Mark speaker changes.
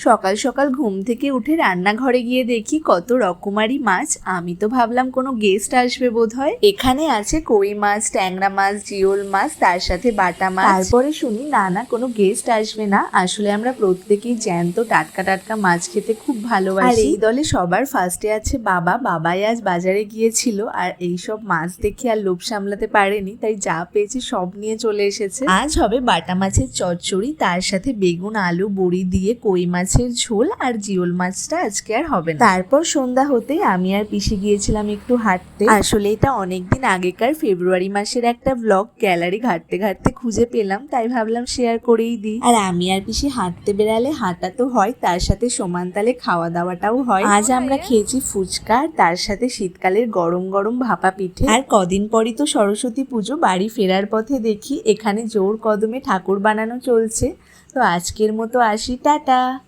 Speaker 1: সকাল সকাল ঘুম থেকে উঠে রান্নাঘরে গিয়ে দেখি কত রকমারি মাছ। আমি তো ভাবলাম কোনো গেস্ট আসবে বোধহয়। এখানে আছে কই মাছ, ট্যাংরা মাছ, জিওল মাছ, তার সাথে বাটা মাছ। তারপরে শুনি না কোনো গেস্ট আসবে না, আসলে আমরা প্রত্যেকেই জ্যান্ত টাটকা টাটকা মাছ খেতে খুব ভালোবাসি। আর এই দলে সবার ফার্স্টে আছে বাবাই আজ বাজারে গিয়েছিল, আর এইসব মাছ দেখে আর লোভ সামলাতে পারেনি, তাই যা পেয়েছে সব নিয়ে চলে এসেছে। আজ হবে বাটা মাছের চচ্চড়ি, তার সাথে বেগুন আলু বড়ি দিয়ে কই মাছের ঝোল, আর জিওল মাছটা আজকে আর হবে না। তারপর সন্ধ্যা হতেই আমি আর পিসি গিয়েছিলাম একটু হাঁটতে। আসলে এটা অনেকদিন আগেকার ফেব্রুয়ারি মাসের একটা ব্লগ, গ্যালারি ঘাটতে ঘাটতে খুঁজে পেলাম, তাই ভাবলাম শেয়ার করেই দিই। আর আমি আর পিসি হাঁটতে বেরালে হাঁটা তো হয়, তার সাথে সমান তালে খাওয়া দাওয়াটাও হয়। আজ আমরা খেয়েছি ফুচকা, তার সাথে শীতকালের গরম গরম ভাপা পিঠে। আর কদিন পরই তো সরস্বতী পুজো, বাড়ি ফেরার পথে দেখি এখানে জোর কদমে ঠাকুর বানানো চলছে। তো আজকের মতো আসি, টাটা।